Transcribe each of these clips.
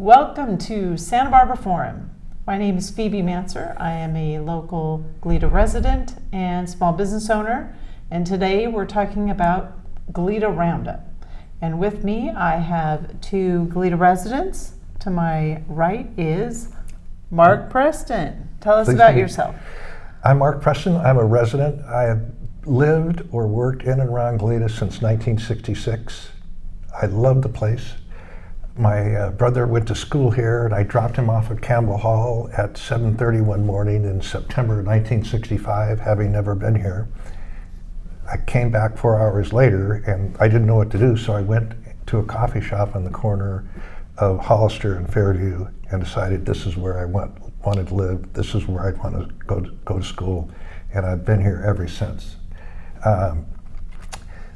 Welcome to Santa Barbara Forum. My name is Phebe Mansur. I am a local Goleta resident and small business owner, and today we're talking about Goleta Round Up. And with me I have two Goleta residents. To my right is Mark Preston. Tell us about yourself. I'm Mark Preston. I'm a resident. I have lived or worked in and around Goleta since 1966. I love the place. My brother went to school here, and I dropped him off at Campbell Hall at 7:30 one morning in September 1965, having never been here. I came back 4 hours later, and I didn't know what to do, so I went to a coffee shop on the corner of Hollister and Fairview and decided this is where I wanted to live. This is where I'd want to go to school, and I've been here ever since.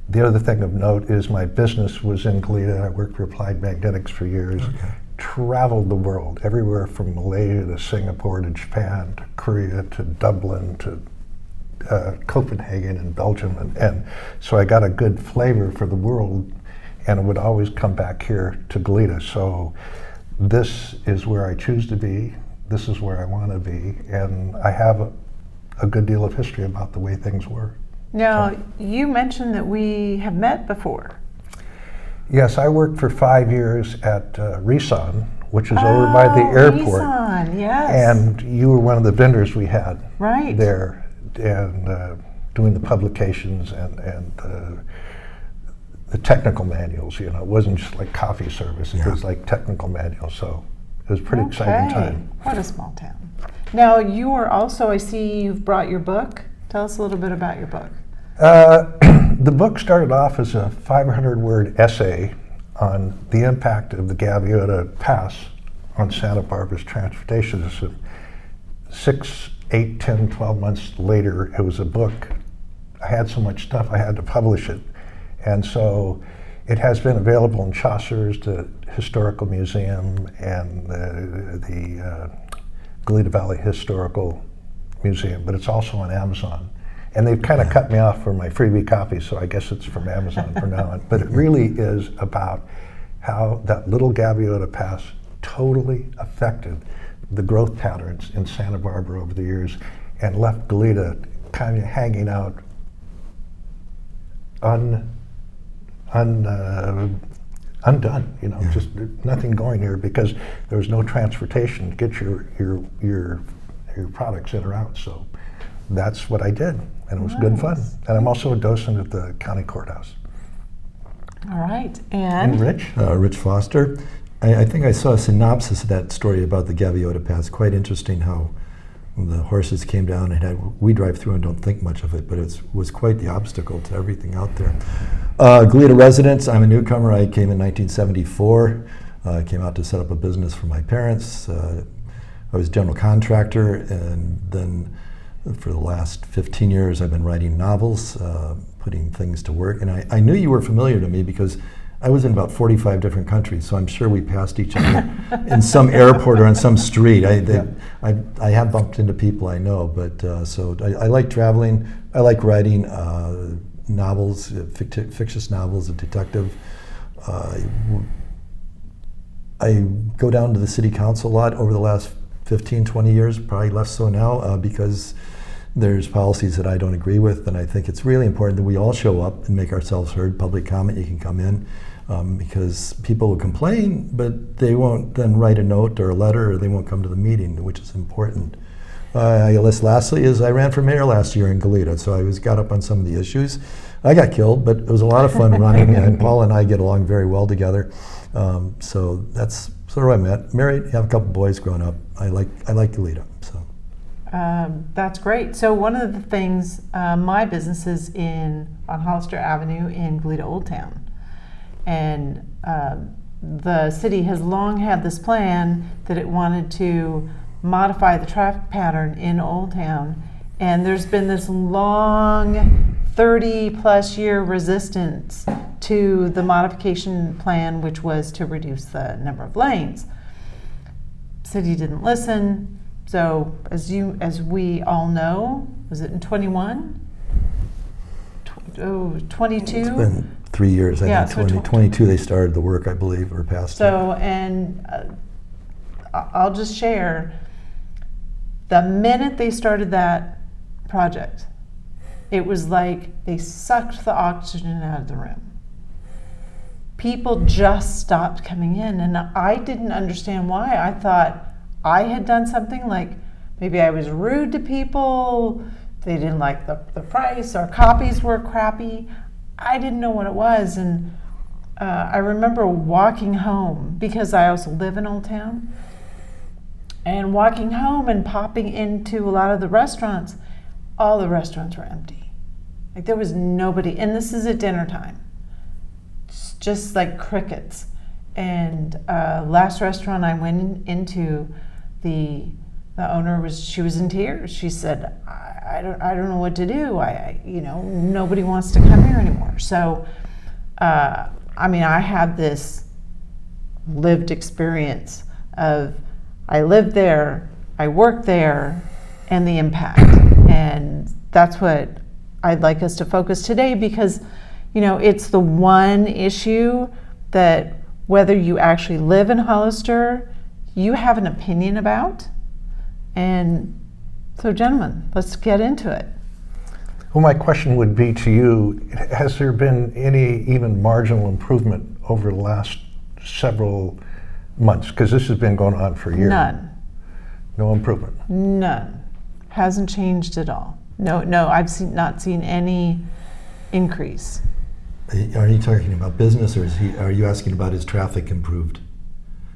The other thing of note is my business was in Goleta. I worked for Applied Magnetics for years. Okay. Traveled the world, everywhere from Malaysia to Singapore to Japan to Korea to Dublin to Copenhagen and Belgium. And so I got a good flavor for the world, and I would always come back here to Goleta. So this is where I choose to be. This is where I want to be. And I have a good deal of history about the way things were. Now, you mentioned that we have met before. Yes, I worked for 5 years at Reson, which is over by the airport. Reson, yes. And you were one of the vendors we had right there, and doing the publications and the technical manuals. You know, it wasn't just like coffee service; it was like technical manuals. So it was a pretty exciting time. What a small town. Now, you are also, I see you've brought your book. Tell us a little bit about your book. The book started off as a 500-word essay on the impact of the Gaviota Pass on Santa Barbara's transportation system. 6, 8, 10, 12 months later, it was a book. I had so much stuff, I had to publish it. And so it has been available in Chaucer's, the Historical Museum, and the Goleta Valley Historical Museum, but it's also on Amazon. And they've kind of cut me off for my freebie copy, so I guess it's from Amazon for now on. But it really is about how that little Gaviota Pass totally affected the growth patterns in Santa Barbara over the years and left Goleta kind of hanging out undone, you know, just nothing going here because there was no transportation to get your products in or out. So that's what I did, and it was good fun. And I'm also a docent at the county courthouse. All right, and Rich? Rich Foster. I think I saw a synopsis of that story about the Gaviota Pass. Quite interesting how the horses came down and we drive through and don't think much of it, but it was quite the obstacle to everything out there. Goleta residents, I'm a newcomer. I came in 1974. I came out to set up a business for my parents. I was a general contractor, and then for the last 15 years I've been writing novels, putting things to work. And I knew you were familiar to me because I was in about 45 different countries, so I'm sure we passed each other in some airport or on some street. I have bumped into people I know, but so I like traveling. I like writing novels, fictitious novels, a detective. I go down to the city council a lot over the last 15, 20 years, probably less so now, because there's policies that I don't agree with, and I think it's really important that we all show up and make ourselves heard. Public comment, you can come in, because people will complain, but they won't then write a note or a letter, or they won't come to the meeting, which is important. Lastly, I ran for mayor last year in Goleta, so I got up on some of the issues. I got killed, but it was a lot of fun running, and Paul and I get along very well together. So that's sort of where I met. Married, have a couple boys growing up. I like Goleta. So. That's great. So one of the things, my business is on Hollister Avenue in Goleta Old Town. And the city has long had this plan that it wanted to modify the traffic pattern in Old Town. And there's been this long 30-plus year resistance to the modification plan, which was to reduce the number of lanes. City didn't listen. So as we all know, was it in 21? 22? It's been 3 years, I think. 2022 they started the work, I believe, or passed it. So, and I'll just share, the minute they started that project, it was like they sucked the oxygen out of the room. People just stopped coming in, and I didn't understand why. I thought I had done something, like maybe I was rude to people, they didn't like the price, our copies were crappy. I didn't know what it was, and I remember walking home, because I also live in Old Town, and walking home and popping into a lot of the restaurants. All the restaurants were empty. Like there was nobody, and this is at dinner time. Just like crickets. And last restaurant I went into, the owner was in tears. She said, I don't know what to do. Nobody wants to come here anymore. So, I have this lived experience of I lived there, I worked there, and the impact. And that's what I'd like us to focus today, because it's the one issue that whether you actually live in Hollister, you have an opinion about. And so, gentlemen, let's get into it. Well, my question would be to you, has there been any even marginal improvement over the last several months? Because this has been going on for years. None. No improvement? None. Hasn't changed at all. No, I've not seen any increase. Are you talking about business, or are you asking about his traffic improved?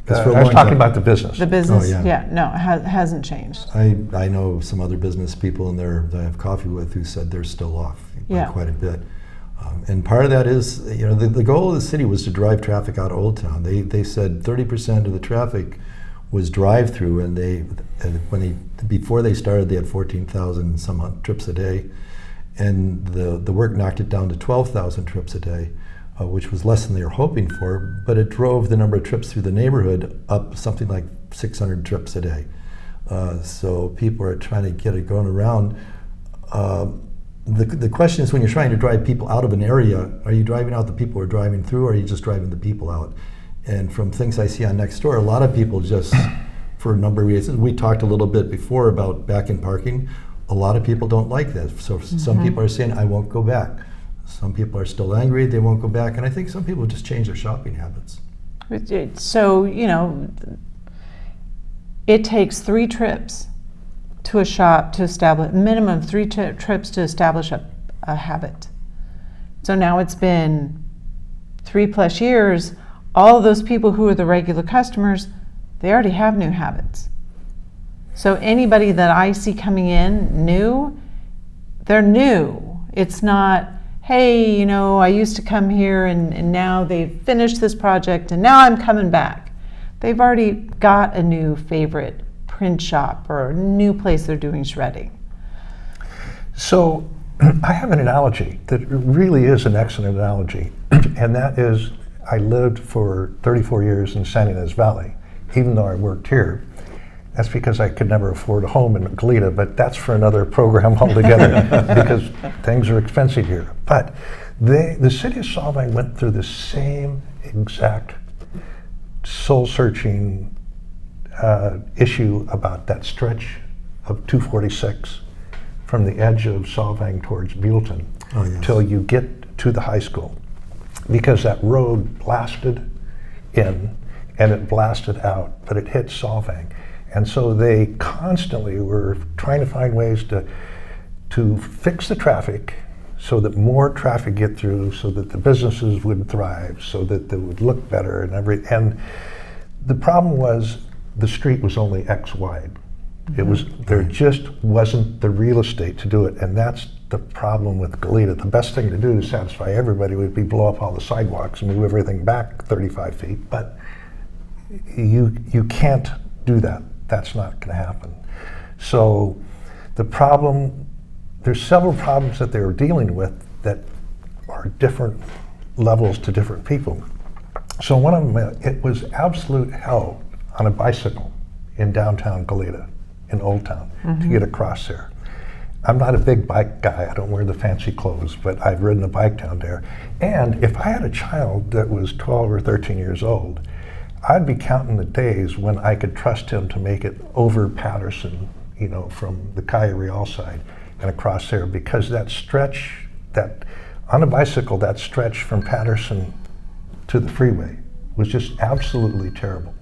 I was talking about the business. The business, Oh, yeah. No, it hasn't changed. I know some other business people in there that I have coffee with who said they're still off by quite a bit. And part of that is, the goal of the city was to drive traffic out of Old Town. They said 30% of the traffic was drive-through, and before they started, they had 14,000 some odd trips a day, and the work knocked it down to 12,000 trips a day, which was less than they were hoping for, but it drove the number of trips through the neighborhood up something like 600 trips a day. So people are trying to get it going around. The question is, when you're trying to drive people out of an area, are you driving out the people who are driving through, or are you just driving the people out? And from things I see on Nextdoor, a lot of people just, for a number of reasons, we talked a little bit before about back-in parking. A lot of people don't like that. So some people are saying, I won't go back. Some people are still angry, they won't go back. And I think some people just change their shopping habits. So, it takes 3 trips to a shop to establish, minimum 3 trips to establish a habit. So now it's been 3+ years. All of those people who are the regular customers, they already have new habits. So anybody that I see coming in new, they're new. It's not, hey, I used to come here and now they've finished this project and now I'm coming back. They've already got a new favorite print shop or a new place they're doing shredding. So I have an analogy that really is an excellent analogy, and that is, I lived for 34 years in San Ynez Valley, even though I worked here. That's because I could never afford a home in Goleta, but that's for another program altogether because things are expensive here. But the city of Solvang went through the same exact soul-searching issue about that stretch of 246 from the edge of Solvang towards Buellton till you get to the high school, because that road blasted in and it blasted out, but it hit Solvang. And so they constantly were trying to find ways to fix the traffic so that more traffic get through, so that the businesses would thrive, so that they would look better and the problem was the street was only X wide. There just wasn't the real estate to do it, and that's the problem with Goleta. The best thing to do to satisfy everybody would be blow up all the sidewalks and move everything back 35 feet, but you can't do that. That's not going to happen. So the problem, there's several problems that they were dealing with that are different levels to different people. So one of them, it was absolute hell on a bicycle in downtown Goleta, in Old Town, to get across there. I'm not a big bike guy, I don't wear the fancy clothes, but I've ridden a bike down there. And if I had a child that was 12 or 13 years old, I'd be counting the days when I could trust him to make it over Patterson, you know, from the Calle Real side and across there, because that stretch, that on a bicycle, that stretch from Patterson to the freeway was just absolutely terrible.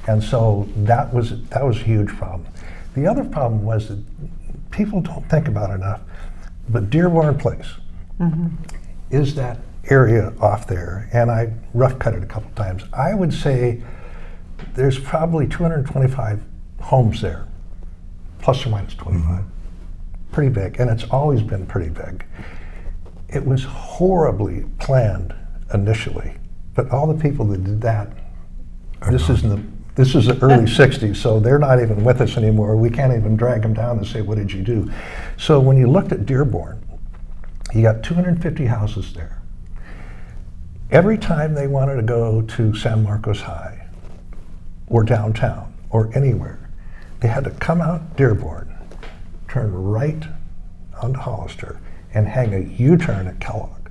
And so that was a huge problem. The other problem was that people don't think about enough, but Dearborn Place is that area off there, and I rough cut it a couple times. I would say there's probably 225 homes there, plus or minus 25. Pretty big, and it's always been pretty big. It was horribly planned initially, but all the people that did that, this is the early 60s, so they're not even with us anymore. We can't even drag them down and say, what did you do? So when you looked at Dearborn, you got 250 houses there. Every time they wanted to go to San Marcos High or downtown or anywhere, they had to come out Dearborn, turn right onto Hollister, and hang a U-turn at Kellogg.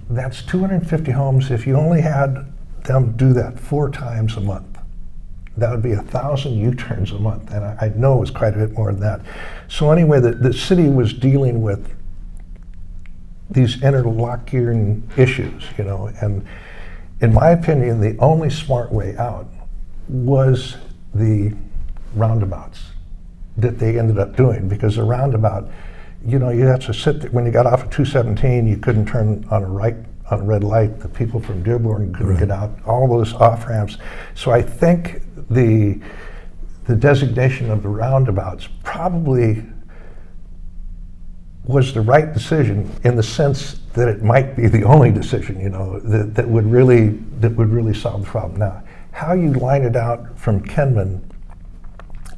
That's 250 homes. If you only had them do that 4 times a month, that would be 1,000 U-turns a month, and I know it was quite a bit more than that. So anyway, the city was dealing with these interlocking issues, you know, and in my opinion, the only smart way out was the roundabouts that they ended up doing, because a roundabout, you know, you have to sit there. When you got off at 217, you couldn't turn on a red light. The people from Dearborn couldn't get out, all those off ramps. So I think the designation of the roundabouts probably was the right decision, in the sense that it might be the only decision, you know, that would really solve the problem. Now, how you line it out from Kenman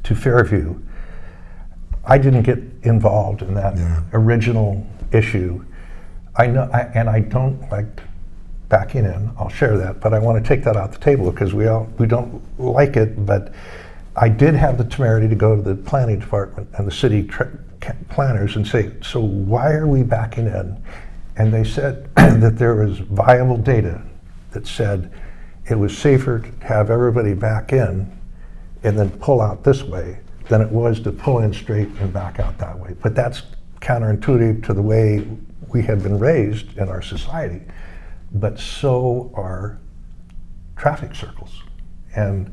to Fairview, I didn't get involved in that original issue. I know, and I don't like backing in. I'll share that, but I want to take that off the table because we don't like it. But I did have the temerity to go to the planning department and the city planners and say, so why are we backing in? And they said that there was viable data that said it was safer to have everybody back in and then pull out this way than it was to pull in straight and back out that way. But that's counterintuitive to the way we have been raised in our society. But so are traffic circles. And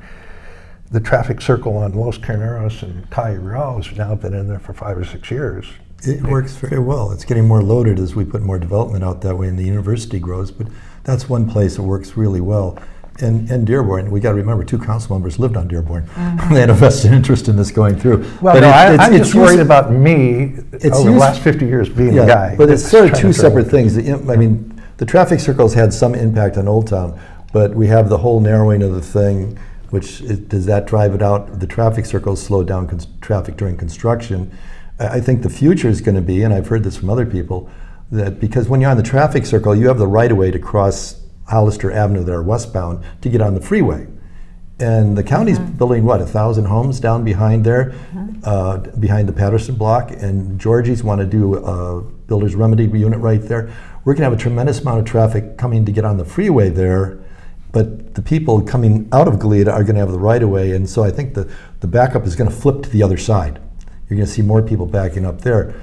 the traffic circle on Los Carneros and Calle Real has now been in there for 5 or 6 years. It works very well. It's getting more loaded as we put more development out that way and the university grows, but that's one place that works really well. And Dearborn, we got to remember, 2 council members lived on Dearborn. They had a vested interest in this going through. Well, but no, I'm just worried about me over the last 50 years being the guy. But it's sort of 2 separate things. I mean, the traffic circles had some impact on Old Town, but we have the whole narrowing of the thing, which does that drive it out? The traffic circles slow down traffic during construction. I think the future is going to be, and I've heard this from other people, that because when you're on the traffic circle, you have the right of way to cross Hollister Avenue that are westbound to get on the freeway. And the county's building, 1,000 homes down behind there, behind the Patterson block, and Georgie's want to do a builder's remedy unit right there. We're going to have a tremendous amount of traffic coming to get on the freeway there, but the people coming out of Goleta are going to have the right of way, and so I think the backup is going to flip to the other side. You're going to see more people backing up there,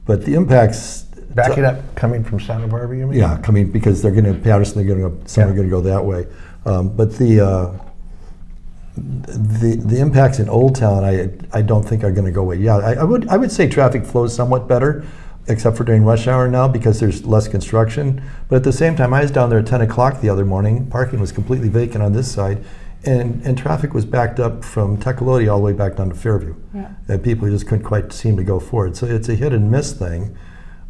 but the impacts... Backing up, coming from Santa Barbara, you mean? Yeah, coming, because they're going to, Patterson, they're going to go, some are going to go that way. But the impacts in Old Town, I don't think are going to go away. Yeah, I would say traffic flows somewhat better, except for during rush hour now because there's less construction. But at the same time, I was down there at 10 o'clock the other morning. Parking was completely vacant on this side, and traffic was backed up from Tecolote all the way back down to Fairview. And people just couldn't quite seem to go forward. So it's a hit and miss thing.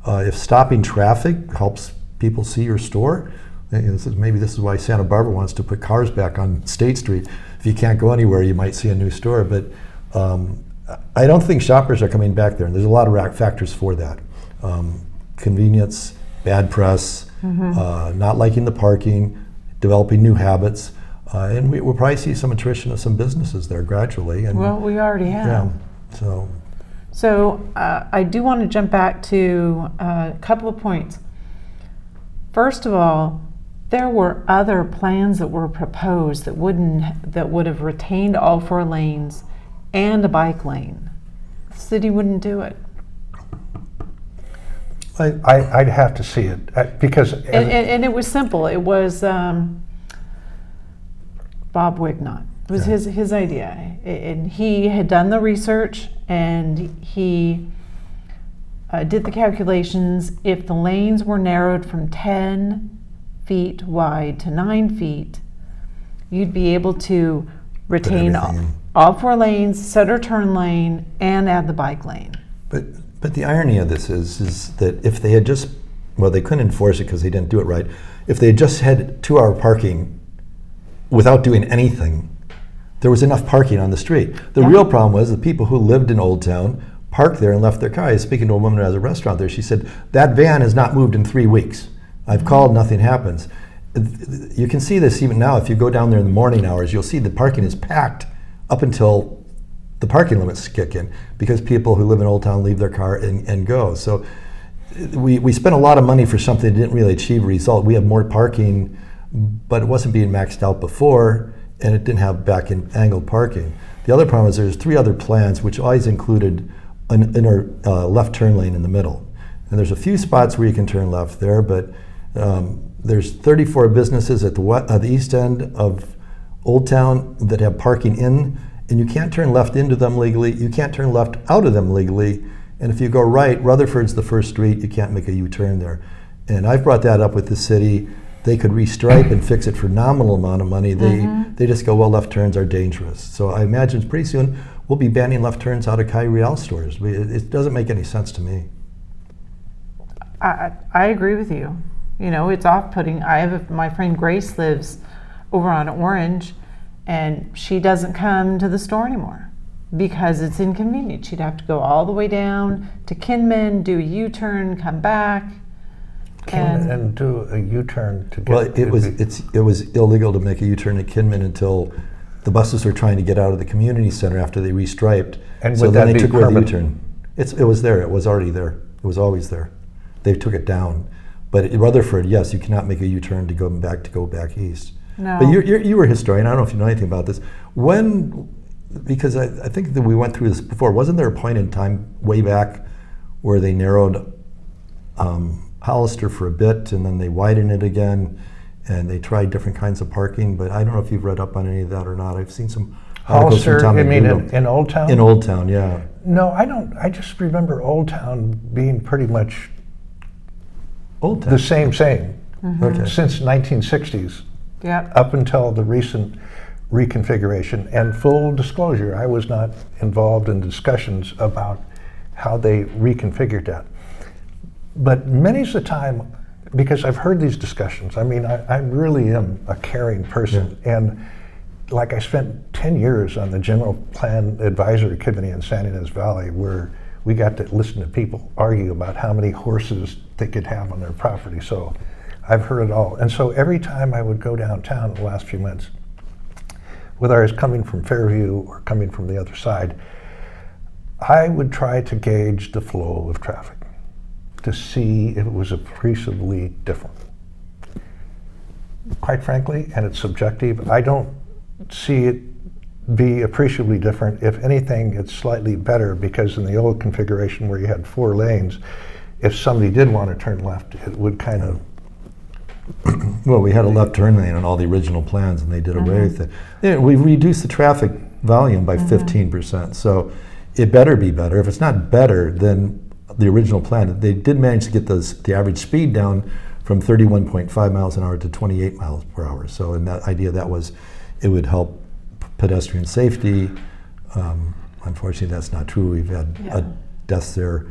If stopping traffic helps people see your store, maybe this is why Santa Barbara wants to put cars back on State Street. If you can't go anywhere, you might see a new store. But I don't think shoppers are coming back there. And there's a lot of factors for that. Convenience, bad press, not liking the parking, developing new habits. And we'll probably see some attrition of some businesses there gradually. And, well, we already have. Yeah, So I do want to jump back to a couple of points. First of all, There were other plans that were proposed that would have retained all 4 lanes and a bike lane. The city wouldn't do it. I'd have to see it because And it was simple. It was Bob Wignott. It was his idea, and he had done the research, and he did the calculations. If the lanes were narrowed from 10 feet wide to 9 feet, you'd be able to retain all 4 lanes, center turn lane, and add the bike lane. But the irony of this is that if they had just, well, they couldn't enforce it because they didn't do it right. If they had just had 2-hour parking without doing anything, there was enough parking on the street. The real problem was the people who lived in Old Town parked there and left their car. I was speaking to a woman who has a restaurant there. She said, that van has not moved in 3 weeks. I've called, nothing happens. You can see this even now. If you go down there in the morning hours, you'll see the parking is packed up until the parking limits kick in, because people who live in Old Town leave their car and go. So we spent a lot of money for something that didn't really achieve a result. We have more parking, but it wasn't being maxed out before, and it didn't have back in angled parking. The other problem is there's 3 other plans which always included an inner left turn lane in the middle. And there's a few spots where you can turn left there, but there's 34 businesses at the east end of Old Town that have parking in, and you can't turn left into them legally, you can't turn left out of them legally, and if you go right, Rutherford's the first street, you can't make a U-turn there. And I've brought that up with the city. They could restripe and fix it for nominal amount of money. They just go, well, left turns are dangerous. So I imagine pretty soon we'll be banning left turns out of Kai Real stores. It doesn't make any sense to me. I agree with you. You know, it's off-putting. My friend Grace lives over on Orange, and she doesn't come to the store anymore because it's inconvenient. She'd have to go all the way down to Kinman, do a U-turn, come back. And do a U-turn to get... Well, it was illegal to make a U-turn at Kinman until the buses were trying to get out of the community center after they restriped. And so would then that they be took away the permanent? U-turn. It was there. It was already there. It was always there. They took it down. But at Rutherford, yes, you cannot make a U-turn to go back east. No. But you were a historian. I don't know if you know anything about this. Because I think that we went through this before. Wasn't there a point in time way back where they narrowed Hollister for a bit, and then they widened it again, and they tried different kinds of parking? But I don't know if you've read up on any of that or not. I've seen some articles from Hollister, Tom you mean McDougall. in Old Town? In Old Town, yeah. No, I don't. I just remember Old Town being pretty much Old Town. the same Okay. since 1960s. Yep. Up until the recent reconfiguration. And full disclosure, I was not involved in discussions about how they reconfigured that. But many's the time, because I've heard these discussions, I mean, I really am a caring person. Yeah. And like I spent 10 years on the General Plan Advisory Committee in San Ynez Valley, where we got to listen to people argue about how many horses they could have on their property. So I've heard it all. And so every time I would go downtown the last few months, whether I was coming from Fairview or coming from the other side, I would try to gauge the flow of traffic to see if it was appreciably different. Quite frankly, and it's subjective, I don't see it be appreciably different. If anything, it's slightly better, because in the old configuration where you had 4 lanes, if somebody did want to turn left, it would kind of... Well, we had a left turn lane on all the original plans, and they did away with it. Yeah, we reduced the traffic volume by 15%, so it better be better. If it's not better than the original plan, they did manage to get the average speed down from 31.5 miles an hour to 28 miles per hour. So in that idea, that was, it would help pedestrian safety. Unfortunately, that's not true. We've had deaths there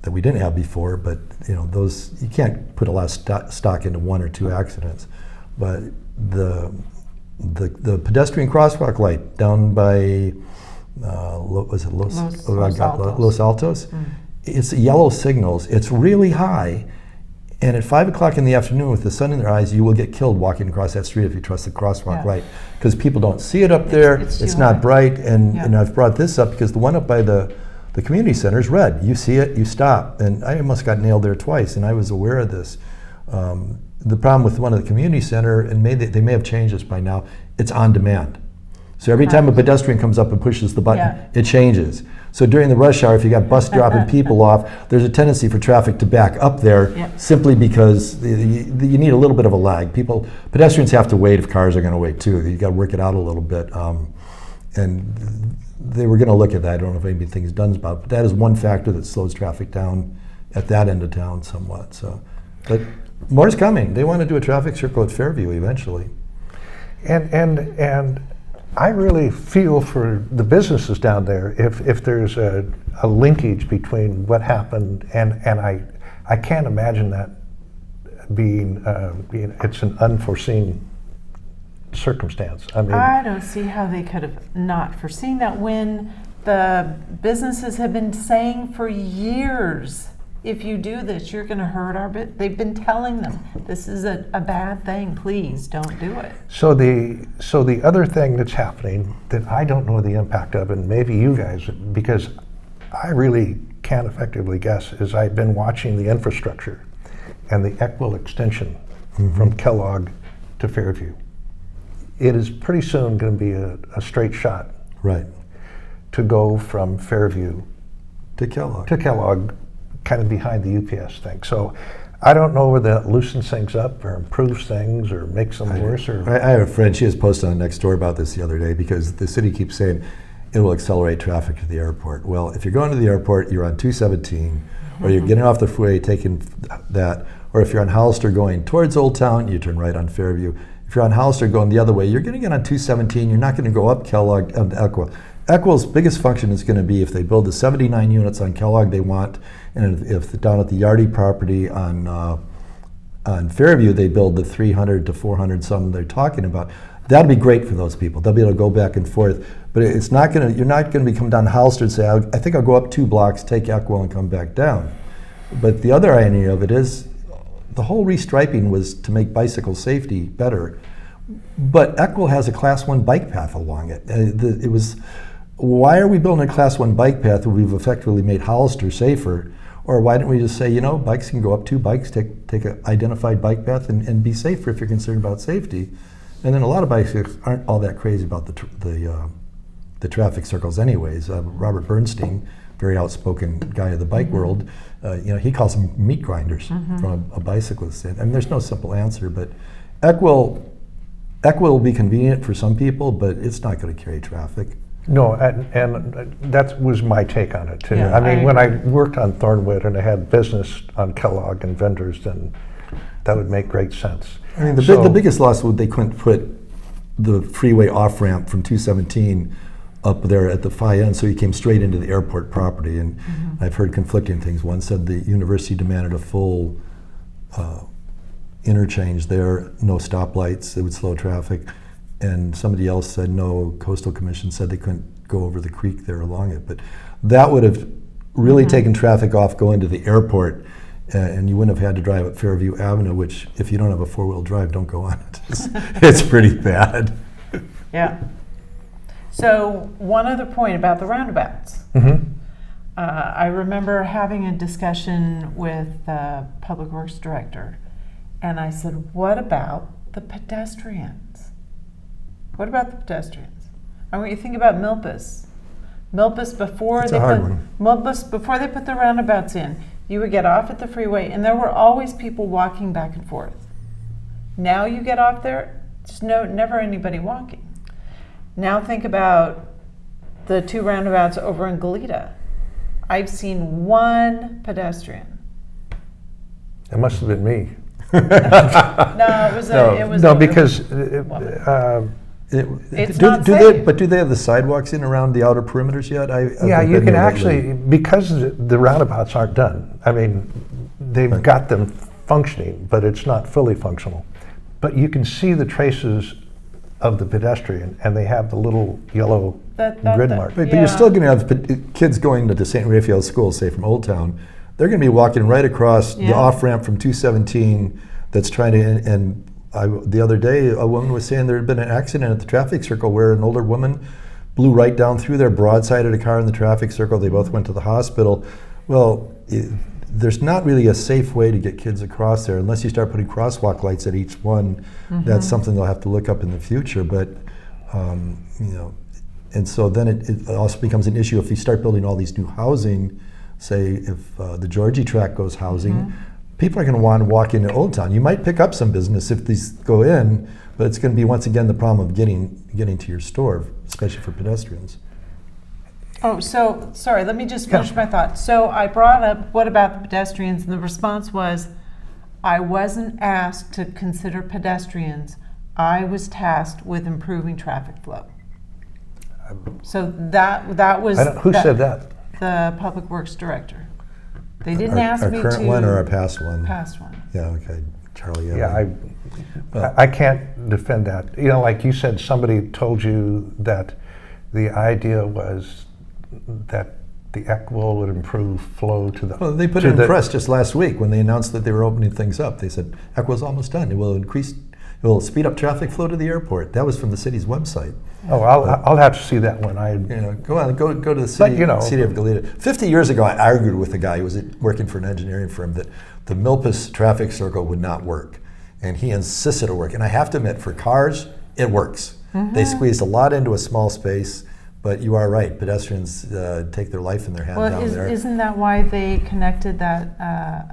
that we didn't have before, but those, you can't put a lot of stock into 1 or 2 accidents. But the pedestrian crosswalk light down by Los Altos? It's yellow signals. It's really high, and at 5 o'clock in the afternoon, with the sun in their eyes, you will get killed walking across that street if you trust the crosswalk light, because people don't see it up there. It's not bright, and I've brought this up because the one up by the community center is red. You see it, you stop, and I almost got nailed there twice, and I was aware of this. The problem with one of the community center, and they may have changed this by now, it's on demand. So every time a pedestrian comes up and pushes the button, it changes. So during the rush hour, if you got bus dropping people off, there's a tendency for traffic to back up there simply because you need a little bit of a lag. Pedestrians have to wait if cars are going to wait too. You got to work it out a little bit. And they were going to look at that. I don't know if anything's done about it, but that is one factor that slows traffic down at that end of town somewhat. So, but more's coming. They want to do a traffic circle at Fairview eventually. And I really feel for the businesses down there if there's a linkage between what happened and I can't imagine that being it's an unforeseen circumstance. I mean, I don't see how they could have not foreseen that when the businesses have been saying for years, if you do this, you're going to hurt our bit. They've been telling them this is a bad thing. Please don't do it. So the other thing that's happening that I don't know the impact of, and maybe you guys, because I really can't effectively guess, is I've been watching the infrastructure and the Equal extension from Kellogg to Fairview. It is pretty soon going to be a straight shot, right, to go from Fairview to Kellogg. Kind of behind the UPS thing. So I don't know whether that loosens things up or improves things or makes them worse. I have a friend, she has posted on Nextdoor about this the other day because the city keeps saying it will accelerate traffic to the airport. Well, if you're going to the airport, you're on 217, or you're getting off the freeway, taking that, or if you're on Hollister going towards Old Town, you turn right on Fairview. If you're on Hollister going the other way, you're going to get on 217, you're not going to go up Kellogg and Equal. Equal's biggest function is going to be if they build the 79 units on Kellogg they want, and if down at the Yardy property on Fairview they build the 300 to 400 some they're talking about. That'll be great for those people. They'll be able to go back and forth. But it's not going to. You're not going to come down Hollister and say, I think I'll go up 2 blocks, take Equal, and come back down. But the other irony of it is, the whole restriping was to make bicycle safety better. But Equal has a Class 1 bike path along it. It was. Why are we building a Class 1 bike path when we've effectively made Hollister safer? Or why don't we just say, bikes can go up 2 bikes, take an identified bike path and be safer if you're concerned about safety. And then a lot of bicyclists aren't all that crazy about the traffic circles anyways. Robert Bernstein, very outspoken guy of the bike world, he calls them meat grinders from a bicyclist. I mean, there's no simple answer, but Equal will be convenient for some people, but it's not going to carry traffic. No, and that was my take on it too. Yeah, I mean, when I worked on Thornwood and I had business on Kellogg and vendors, then that would make great sense. I mean, the biggest loss was they couldn't put the freeway off-ramp from 217 up there at the Phi end, so you came straight into the airport property. And I've heard conflicting things. One said the university demanded a full interchange there, no stoplights, it would slow traffic. And somebody else said no, Coastal Commission said they couldn't go over the creek there along it. But that would have really taken traffic off going to the airport, and you wouldn't have had to drive up Fairview Avenue, which if you don't have a 4-wheel drive, don't go on it. It's pretty bad. Yeah. So one other point about the roundabouts. I remember having a discussion with the Public Works Director, and I said, what about the pedestrians? What about the pedestrians? I want you to think about Milpas. Milpas before before they put the roundabouts in, you would get off at the freeway, and there were always people walking back and forth. Now you get off there, there's never anybody walking. Now think about the 2 roundabouts over in Goleta. I've seen 1 pedestrian. It must have been me. No, it was because it's not safe. Do they have the sidewalks in around the outer perimeters yet? Yeah, you can actually, because the roundabouts aren't done. I mean, they've got them functioning, but it's not fully functional. But you can see the traces of the pedestrian, and they have the little yellow grid mark. But you're still going to have kids going to the St. Raphael School, say from Old Town. They're going to be walking right across the off-ramp from 217 that's trying to, and the other day a woman was saying there had been an accident at the traffic circle where an older woman blew right down through there, broadsided a car in the traffic circle. They both went to the hospital. Well, there's not really a safe way to get kids across there unless you start putting crosswalk lights at each one. That's something they'll have to look up in the future. But and so then it also becomes an issue if you start building all these new housing. Say if the Georgie track goes housing, people are going to want to walk into Old Town. You might pick up some business if these go in, but it's going to be once again the problem of getting to your store, especially for pedestrians. Oh, so, sorry, let me just finish my thought. So I brought up, what about the pedestrians? And the response was, I wasn't asked to consider pedestrians. I was tasked with improving traffic flow. So that was. Who said that? The Public Works Director. They didn't ask me to. Our current one or our past one? Past one. Yeah, okay, Charlie. Yeah, I can't defend that. You know, like you said, somebody told you that the idea was that the ECWO would improve flow to the. Well, they put it in the press just last week when they announced that they were opening things up. They said ECWO's almost done. It will speed up traffic flow to the airport. That was from the city's website. Oh, I'll have to see that one. Go to the city, city of Goleta. 50 years ago, I argued with a guy who was working for an engineering firm that the Milpas traffic circle would not work, and he insisted it work. And I have to admit, for cars, it works. They squeezed a lot into a small space, but you are right. Pedestrians take their life in their hand down there. Isn't that why they connected that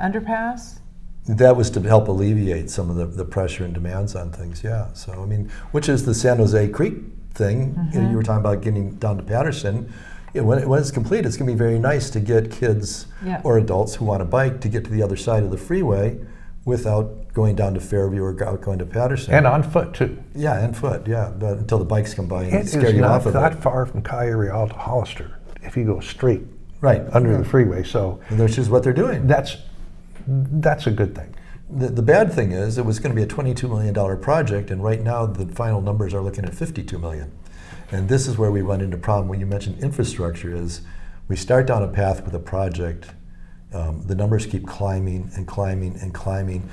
underpass? That was to help alleviate some of the pressure and demands on things, yeah. So, I mean, which is the San Jose Creek thing. You were talking about getting down to Patterson. When it's complete, it's going to be very nice to get kids or adults who want to bike to get to the other side of the freeway without going down to Fairview or going to Patterson. And on foot, too. Yeah, and foot, yeah, but until the bikes come by and scare you off of it. It's not far from Mayoral to Hollister if you go straight under the freeway. So that's just what they're doing. That's a good thing. The bad thing is it was going to be a $22 million project, and right now the final numbers are looking at $52 million. And this is where we run into a problem when you mentioned infrastructure is we start down a path with a project, the numbers keep climbing and climbing and climbing,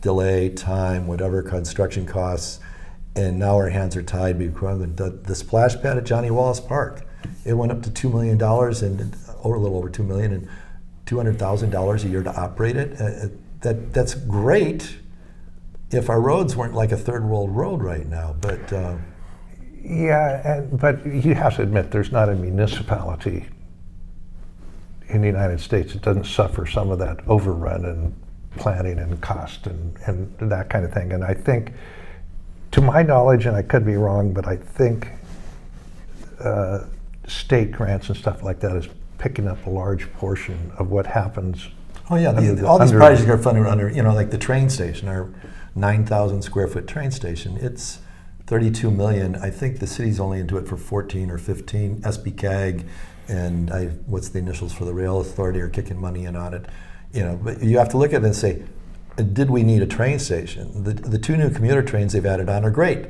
delay, time, whatever, construction costs, and now our hands are tied because the splash pad at Johnny Wallace Park, it went up to $2 million or a little over $2 million and $200,000 a year to operate it. That's great if our roads weren't like a third world road right now, but but you have to admit there's not a municipality in the United States that doesn't suffer some of that overrun and planning and cost and that kind of thing. And I think, to my knowledge, and I could be wrong, but I think state grants and stuff like that is picking up a large portion of what happens. Oh yeah, all these projects are funded under, like the train station, our 9,000 square foot train station. It's $32 million. I think the city's only into it for 14 or 15. SBCAG and what's the initials for the rail authority are kicking money in on it. But you have to look at it and say, did we need a train station? The two new commuter trains they've added on are great.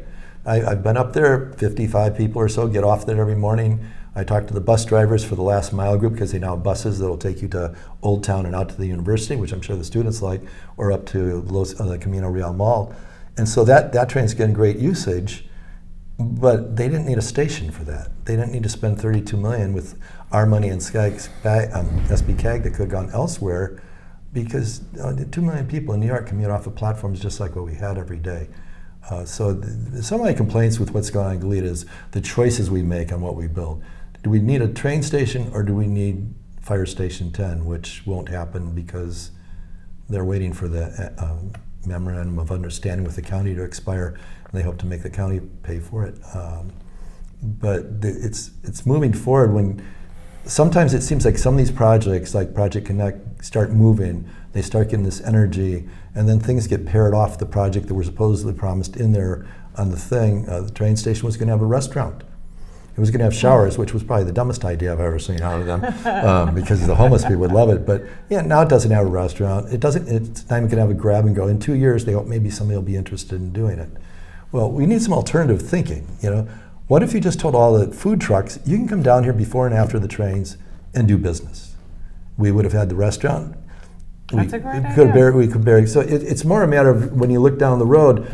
I've been up there, 55 people or so get off there every morning. I talked to the bus drivers for the last mile group because they now have buses that'll take you to Old Town and out to the university, which I'm sure the students like, or up to the Camino Real Mall. And so that train's getting great usage, but they didn't need a station for that. They didn't need to spend $32 million with our money and SBCAG that could have gone elsewhere because 2 million people in New York commute off of platforms just like what we had every day. So some of my complaints with what's going on in Goleta is the choices we make on what we build. Do we need a train station or do we need Fire Station 10, which won't happen because they're waiting for the memorandum of understanding with the county to expire, and they hope to make the county pay for it. But it's moving forward when sometimes it seems like some of these projects, like Project Connect, start moving, they start getting this energy, and then things get paired off the project that were supposedly promised in there on the thing. The train station was going to have a restaurant. It was going to have showers, which was probably the dumbest idea I've ever seen out of them, because the homeless people would love it. But yeah, now it doesn't have a restaurant. It's not even going to have a grab and go. In 2 years, they hope maybe somebody will be interested in doing it. Well, we need some alternative thinking. What if you just told all the food trucks, you can come down here before and after the trains and do business? We would have had the restaurant. That's a great idea. We could bury. So it's more a matter of when you look down the road.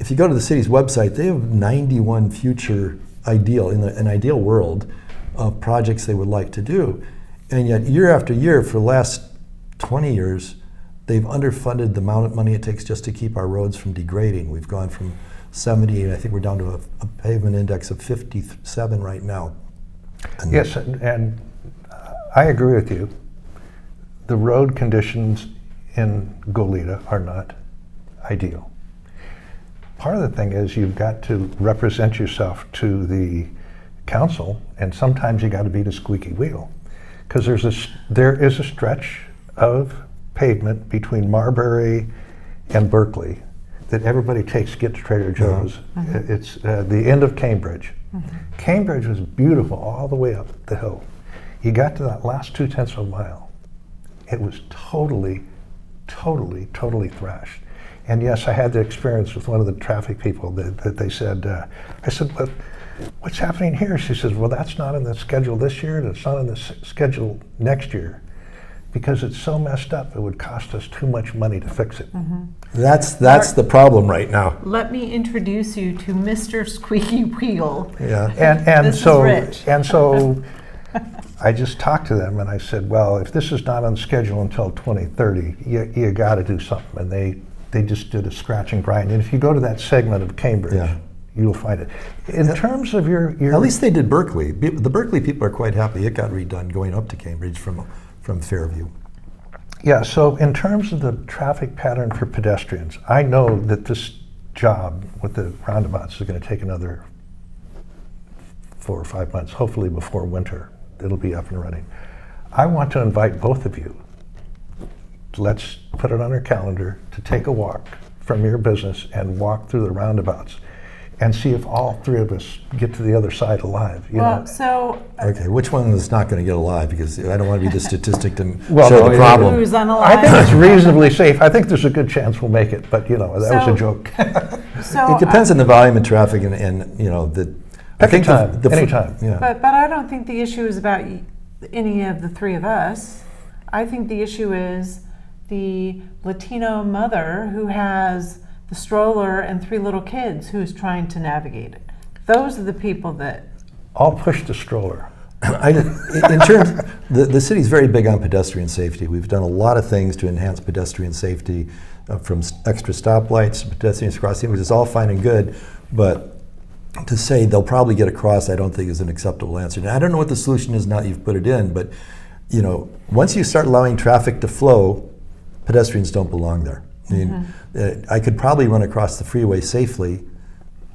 If you go to the city's website, they have 91 future an ideal world of projects they would like to do, and yet year after year for the last 20 years, they've underfunded the amount of money it takes just to keep our roads from degrading. We've gone from 70, and I think we're down to a pavement index of 57 right now. And Yes, and I agree with you. The road conditions in Goleta are not ideal. Part of the thing is you've got to represent yourself to the council, and sometimes you got to be the squeaky wheel, because there is a stretch of pavement between Marbury and Berkeley that everybody takes to get to Trader Joe's. It's the end of Cambridge. Cambridge was beautiful all the way up the hill. You got to that last 0.2 of a mile. It was totally thrashed. And yes, I had the experience with one of the traffic people that they said, I said, what's happening here? She says, well, that's not in the schedule this year, and it's not in the schedule next year, because it's so messed up, it would cost us too much money to fix it. That's the problem right now. Let me introduce you to Mr. Squeaky Wheel. Yeah. And This is so Rich. and so I just talked to them and I said, well, if this is not on schedule until 2030, you got to do something. And they just did a scratch and grind. And if you go to that segment of Cambridge, Yeah. you'll find it. In terms of your At least they did Berkeley. The Berkeley people are quite happy. It got redone going up to Cambridge from Fairview. Yeah, so in terms of the traffic pattern for pedestrians, I know that this job with the roundabouts is going to take another 4 or 5 months, hopefully before winter. It'll be up and running. I want to invite both of you. Let's put it on our calendar to take a walk from your business and walk through the roundabouts and see if all three of us get to the other side alive. You Well, know? so Okay, which one is not going to get alive? Because I don't want to be the statistic to Well, show no, the it- problem. who's I unalive? think it's reasonably safe. I think there's a good chance we'll make it, but you know, that was So- a joke. So, It depends on the volume of traffic and you know, the. I Pick a time, the anytime. Yeah. But I don't think the issue is about any of the three of us. I think the issue is the Latino mother who has the stroller and 3 little kids who's trying to navigate it. Those are the people that. I'll push the stroller. In terms, the city's very big on pedestrian safety. We've done a lot of things to enhance pedestrian safety, from extra stoplights to pedestrians crossing, which is all fine and good, but to say they'll probably get across, I don't think is an acceptable answer. And I don't know what the solution is now that you've put it in, but you know, once you start allowing traffic to flow, pedestrians don't belong there. I mean, I could probably run across the freeway safely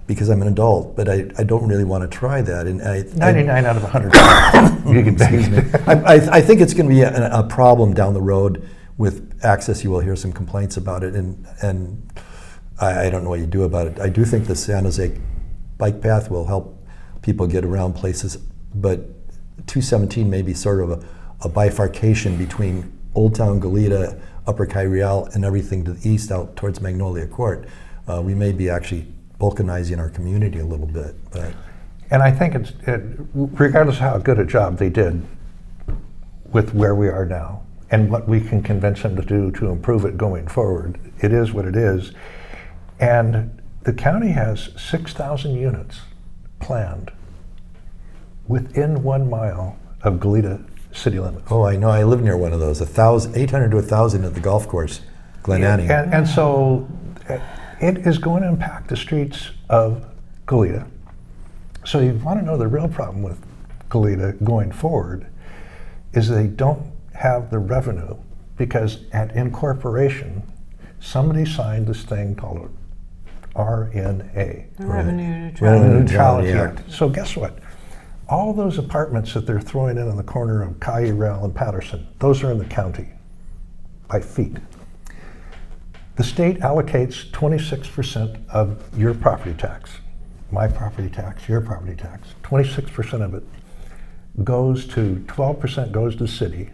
because I'm an adult, but I don't really want to try that. And 99 out of 100. You can bet. I think it's going to be a problem down the road with access. You will hear some complaints about it, and I don't know what you do about it. I do think the San Jose bike path will help people get around places, but 217 may be sort of a bifurcation between Old Town Goleta, Upper Kyriel, and everything to the east out towards Magnolia Court. We may be actually balkanizing our community a little bit. But And I think regardless of how good a job they did with where we are now and what we can convince them to do to improve it going forward, it is what it is. And the county has 6,000 units planned within 1 mile of Goleta city limits. oh, I know. I live near one of those. 800 to 1,000 at the golf course, Glen Annie. And so it is going to impact the streets of Goleta. So you want to know the real problem with Goleta going forward is they don't have the revenue because at incorporation, somebody signed this thing called RNA. The Revenue Revenue Neutrality. Neutrality Act. Act. So guess what? All those apartments that they're throwing in the corner of Kyriel and Patterson, those are in the county by feet. The state allocates 26% of your property tax, my property tax, your property tax. 26% of it goes to, 12% goes to the city,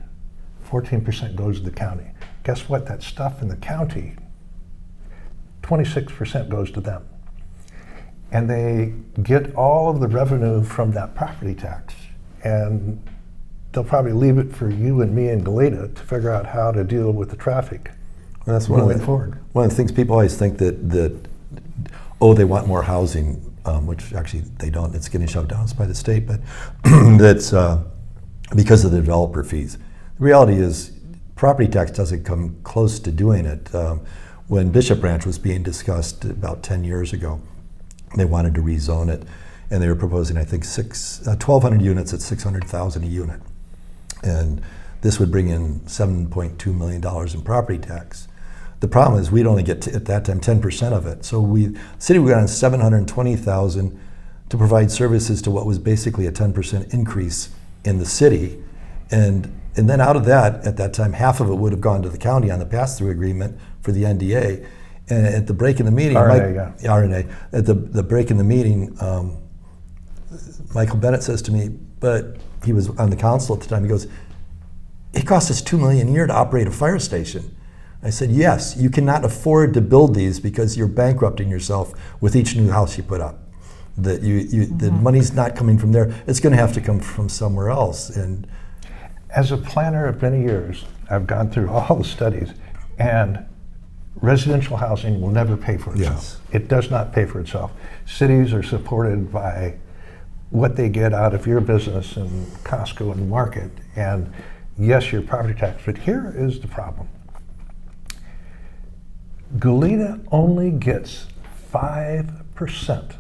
14% goes to the county. Guess what? That stuff in the county, 26% goes to them. And they get all of the revenue from that property tax. And they'll probably leave it for you and me and Goleta to figure out how to deal with the traffic. Well, that's Moving forward. One of the things people always think that they want more housing, which actually they don't. It's getting shoved down by the state, but that's because of the developer fees. The reality is property tax doesn't come close to doing it. When Bishop Ranch was being discussed about 10 years ago, they wanted to rezone it, and they were proposing, I think, 1,200 units at $600,000 a unit. And this would bring in $7.2 million in property tax. The problem is we'd only get, at that time, 10% of it. So the city would get on $720,000 to provide services to what was basically a 10% increase in the city. And then out of that, at that time, half of it would have gone to the county on the pass-through agreement for the NDA. And at the break in the meeting, RNA, at the break in the meeting, Michael Bennett says to me, but he was on the council at the time, he goes, it costs us $2 million a year to operate a fire station. I said, yes, you cannot afford to build these because you're bankrupting yourself with each new house you put up. That the money's not coming from there, it's gonna have to come from somewhere else. And as a planner of many years, I've gone through all the studies, and residential housing will never pay for itself. Yes. It does not pay for itself. Cities are supported by what they get out of your business and Costco and Market, and yes, your property tax, but here is the problem. Goleta only gets 5%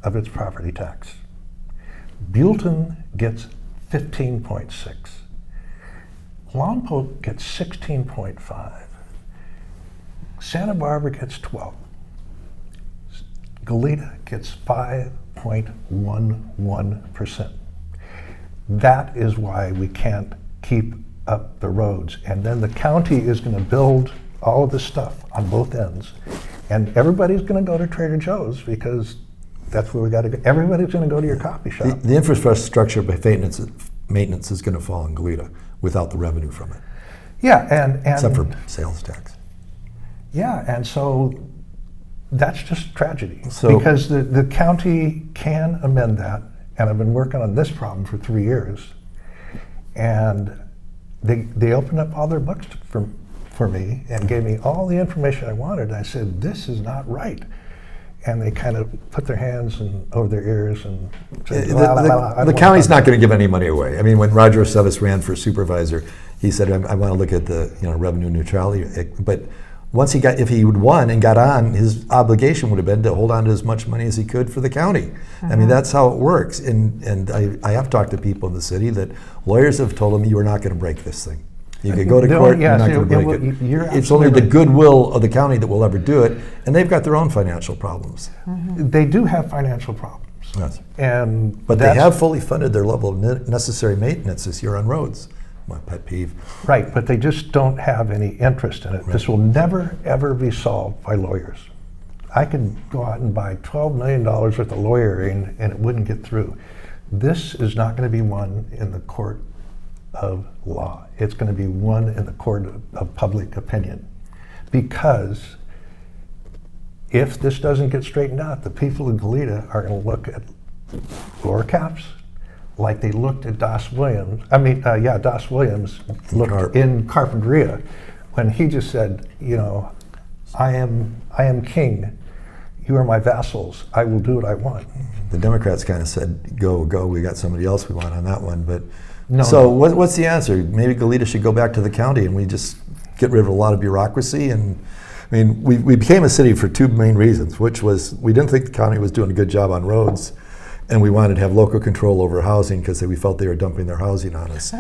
of its property tax. Buellton gets 15.6. Lompoc gets 16.5. Santa Barbara gets 12. Goleta gets 5.11%. That is why we can't keep up the roads. And then the county is going to build all of this stuff on both ends. And everybody's going to go to Trader Joe's because that's where we got to go. Everybody's going to go to your coffee shop. the infrastructure by maintenance is going to fall in Goleta without the revenue from it. Yeah, and except for sales tax. Yeah, and so that's just tragedy. So, because the county can amend that, and I've been working on this problem for 3 years, and they opened up all their books for me and gave me all the information I wanted. And I said, this is not right. And they kind of put their hands over their ears and said, the county's not going to give any money away. I mean, when Roger Sevis ran for supervisor, he said, I want to look at the revenue neutrality. But once if he would won and got on, his obligation would have been to hold on to as much money as he could for the county. I mean, that's how it works. And I have talked to people in the city that lawyers have told them, you are not going to break this thing. You could go to court, you're not going to break it. It's only the goodwill of the county that will ever do it, and they've got their own financial problems. They do have financial problems. Yes. But they have fully funded their level of necessary maintenance this year on roads. My pet peeve. Right, but they just don't have any interest in it. Right. This will never, ever be solved by lawyers. I could go out and buy $12 million worth of lawyering and it wouldn't get through. This is not going to be won in the court of law. It's going to be won in the court of public opinion. Because if this doesn't get straightened out, the people in Goleta are going to look at floor caps like they looked at Dos Williams. Dos Williams looked in Carpinteria when he just said, I am king. You are my vassals. I will do what I want. The Democrats kind of said, go, we got somebody else we want on that one. But what's the answer? Maybe Goleta should go back to the county and we just get rid of a lot of bureaucracy. And I mean, we became a city for two main reasons, which was we didn't think the county was doing a good job on roads, and we wanted to have local control over housing because we felt they were dumping their housing on us.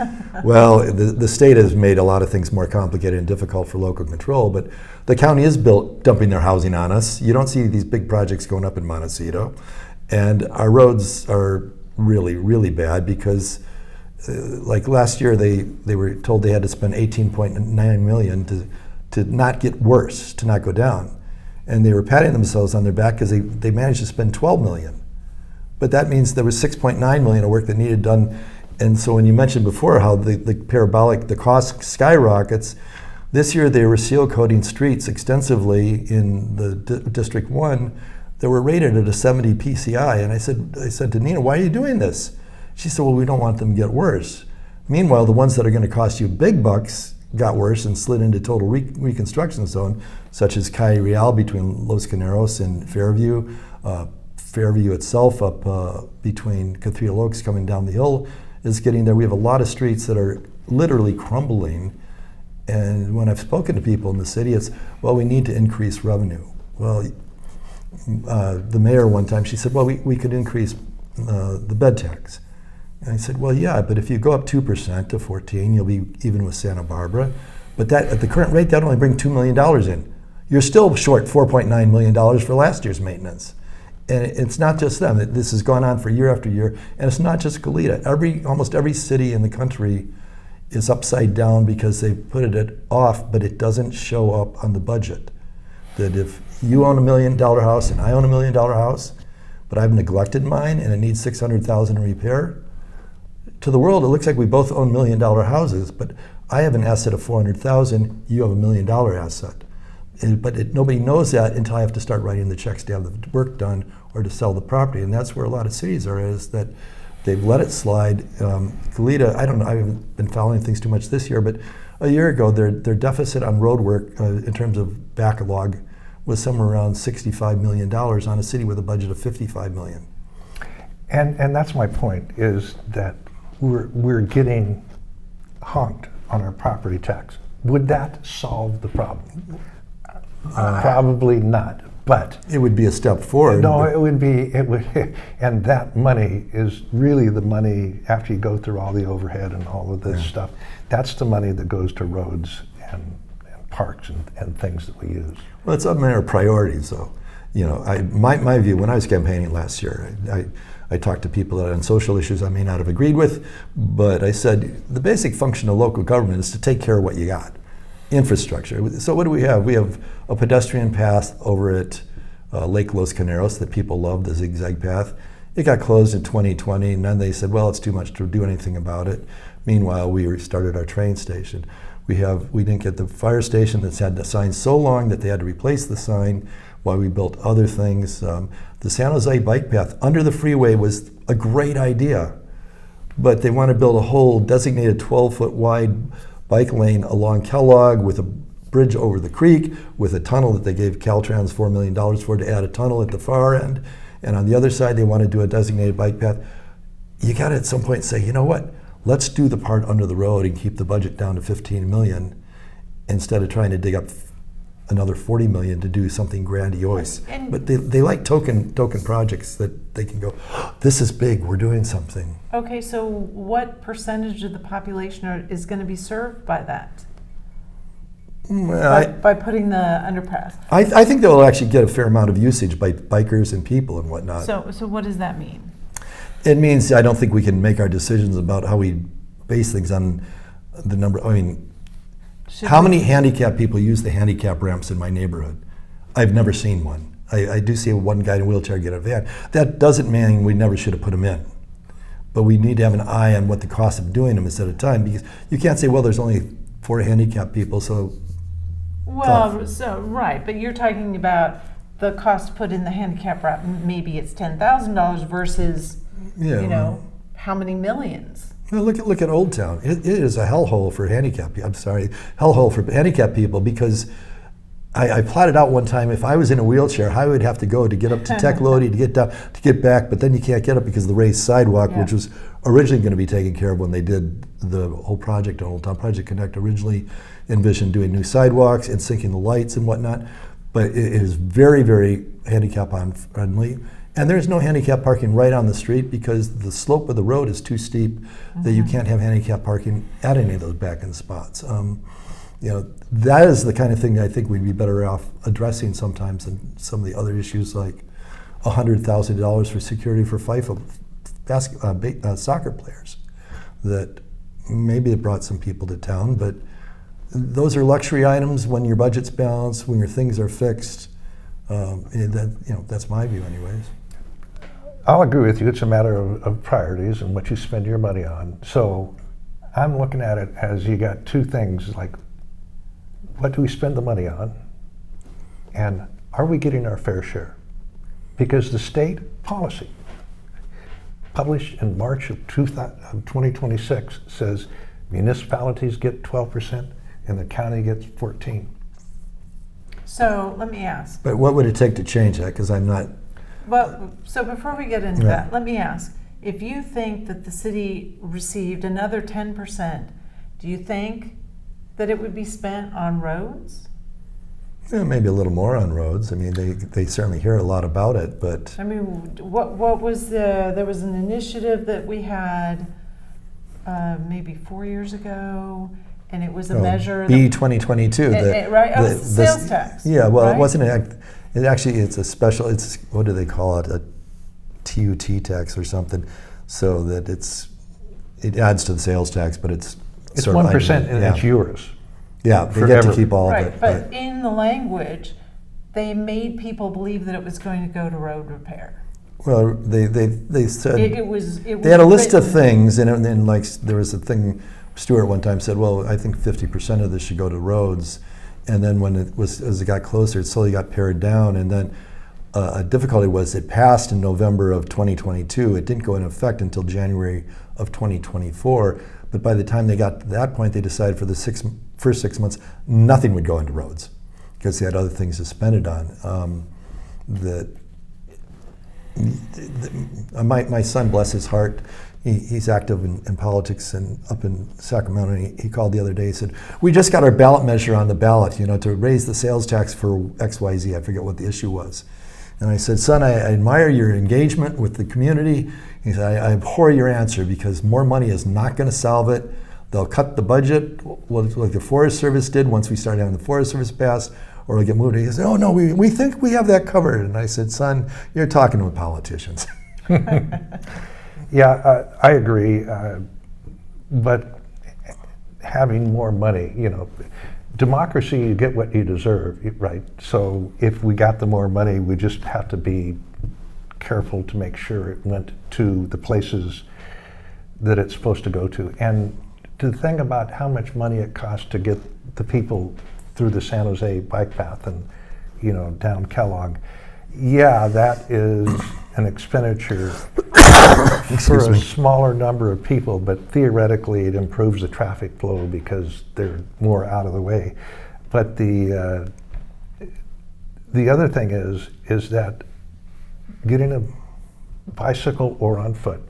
Well, the state has made a lot of things more complicated and difficult for local control, but the county is dumping their housing on us. You don't see these big projects going up in Montecito, and our roads are really, really bad because like last year they were told they had to spend $18.9 million to not get worse, to not go down. And they were patting themselves on their back because they managed to spend $12 million. But that means there was $6.9 million of work that needed done. And so when you mentioned before how the cost skyrockets, this year they were seal coating streets extensively in the District 1 that were rated at a 70 PCI. And I said to Nina, why are you doing this? She said, well, we don't want them to get worse. Meanwhile, the ones that are going to cost you big bucks got worse and slid into total reconstruction zone, such as Calle Real between Los Caneros and Fairview. Fairview itself up between Cathedral Oaks coming down the hill is getting there. We have a lot of streets that are literally crumbling, And when I've spoken to people in the city, it's, well, we need to increase revenue. Well, the mayor one time, she said, well, we could increase the bed tax. And I said, well, yeah, but if you go up 2% to 14, you'll be even with Santa Barbara. But that, at the current rate, that only bring $2 million in. You're still short $4.9 million for last year's maintenance. And it's not just them. This has gone on for year after year. And it's not just Goleta. Almost every city in the country is upside down because they put it off, but it doesn't show up on the budget. That if you own $1 million house and I own $1 million house, but I've neglected mine and it needs $600,000 in repair, to the world it looks like we both own $1 million houses, but I have an asset of $400,000, you have $1 million asset. But nobody knows that until I have to start writing the checks to have the work done or to sell the property. And that's where a lot of cities are, is that they've let it slide. Goleta, I don't know, I haven't been following things too much this year, but a year ago their deficit on road work in terms of backlog was somewhere around $65 million on a city with a budget of $55 million. And that's my point, is that we're getting honked on our property tax. Would that solve the problem? Probably not, but it would be a step forward. No, it would, and that money is really the money after you go through all the overhead and all of this stuff. That's the money that goes to roads and parks and things that we use. Well, it's up in our priorities, though. You know, my view when I was campaigning last year, I talked to people that on social issues I may not have agreed with, but I said the basic function of local government is to take care of what you got. Infrastructure. So what do we have? We have a pedestrian path over at Lake Los Caneros that people love, the zigzag path. It got closed in 2020, and then they said, well, it's too much to do anything about it. Meanwhile, we restarted our train station. We didn't get the fire station that's had the sign so long that they had to replace the sign while we built other things. The San Jose bike path under the freeway was a great idea, but they want to build a whole designated 12-foot wide bike lane along Kellogg with a bridge over the creek, with a tunnel that they gave Caltrans $4 million for to add a tunnel at the far end. And on the other side, they want to do a designated bike path. You got to at some point say, you know what? Let's do the part under the road and keep the budget down to $15 million instead of trying to dig up another $40 million to do something grandiose. But they like token projects that they can go, oh, this is big, we're doing something. Okay, so what percentage of the population is going to be served by that? By putting the underpass? I think they'll actually get a fair amount of usage by bikers and people and whatnot. So what does that mean? It means I don't think we can make our decisions about how we base things on the number. I mean, how many handicapped people use the handicap ramps in my neighborhood? I've never seen one. I do see one guy in a wheelchair get a van. That doesn't mean we never should have put them in. But we need to have an eye on what the cost of doing them is at a time, because you can't say, well, there's only 4 handicapped people, so. Well, so right, but you're talking about the cost to put in the handicap ramp. Maybe it's $10,000 versus, how many millions? Well, look at Old Town. It is a hellhole for handicapped people. I'm sorry, hellhole for handicapped people, because I plotted out one time, if I was in a wheelchair, how I would have to go to get up to Tech Lodi, to get down, to get back, but then you can't get up because of the raised sidewalk, which was originally going to be taken care of when they did the whole project on Old Town. Project Connect originally envisioned doing new sidewalks and sinking the lights and whatnot, but it is very, very handicap unfriendly. And there's no handicap parking right on the street because the slope of the road is too steep that you can't have handicap parking at any of those back-end spots. That is the kind of thing I think we'd be better off addressing sometimes than some of the other issues like $100,000 for security for FIFA soccer players. That maybe it brought some people to town, but those are luxury items when your budget's balanced, when your things are fixed. That's my view anyways. I'll agree with you. It's a matter of priorities and what you spend your money on. So I'm looking at it as you got 2 things, like what do we spend the money on, and are we getting our fair share? Because the state policy published in March of 2026 says municipalities get 12% and the county gets 14%. So let me ask. But what would it take to change that? Because I'm not. Well, so before we get into that, let me ask. If you think that the city received another 10%, do you think that it would be spent on roads? Yeah, maybe a little more on roads. I mean, they certainly hear a lot about it, but I mean, what was there was an initiative that we had maybe 4 years ago, and it was a measure. B 2022. Right? Oh, it's sales tax. Yeah, well, right? it wasn't it's a special, it's, what do they call it? A TUT tax or something, so that it adds to the sales tax, but it's sort of 1% and it's yours. Yeah, they get forever. to keep all Right, of it. but in the language, they made people believe that it was going to go to road repair. Well, they said It was they had a list of written- things, and then like there was a thing. Stuart one time said, "Well, I think 50% of this should go to roads," and then as it got closer, it slowly got pared down, and then a difficulty was it passed in November of 2022. It didn't go into effect until January of 2024. But by the time they got to that point, they decided for the first 6 months, nothing would go into roads because they had other things to spend it on. My son, bless his heart, he's active in politics and up in Sacramento. And he called the other day. He said, "We just got our ballot measure on the ballot, to raise the sales tax for XYZ. I forget what the issue was." And I said, "Son, I admire your engagement with the community." He said, I abhor your answer because more money is not going to solve it. They'll cut the budget like the Forest Service did once we started having the Forest Service passed, or it'll get moved." He said, "Oh no, we think we have that covered." And I said, "Son, you're talking with politicians." Yeah, I agree. But having more money, democracy, you get what you deserve, right? So if we got the more money, we just have to be careful to make sure it went to the places that it's supposed to go to. And to think about how much money it costs to get the people through the San Jose bike path and, down Kellogg, yeah, that is an expenditure for a smaller number of people, but theoretically it improves the traffic flow because they're more out of the way. But the other thing is that getting a bicycle or on foot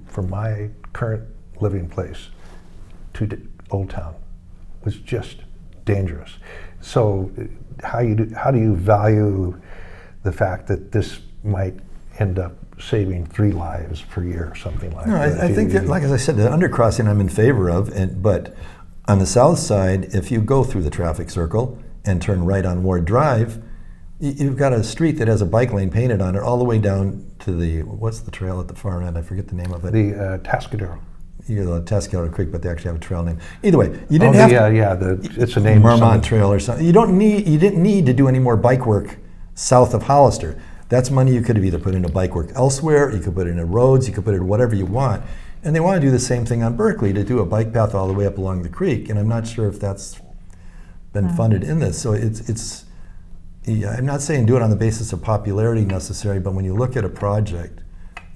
from my current living place to Old Town was just dangerous. So how do you value the fact that this might end up saving 3 lives per year or something like that? I think that, like as I said, the undercrossing I'm in favor of, but on the south side, if you go through the traffic circle and turn right on Ward Drive, you've got a street that has a bike lane painted on it all the way down to what's the trail at the far end? I forget the name of it. The Tascadero. The Tascadero Creek, but they actually have a trail name. Either way, you didn't have it's a name. Mermont Trail or something. You didn't need to do any more bike work south of Hollister. That's money you could have either put into bike work elsewhere, you could put it into roads, you could put it in whatever you want. And they want to do the same thing on Berkeley, to do a bike path all the way up along the creek. And I'm not sure if that's been funded in this. So I'm not saying do it on the basis of popularity necessarily, but when you look at a project,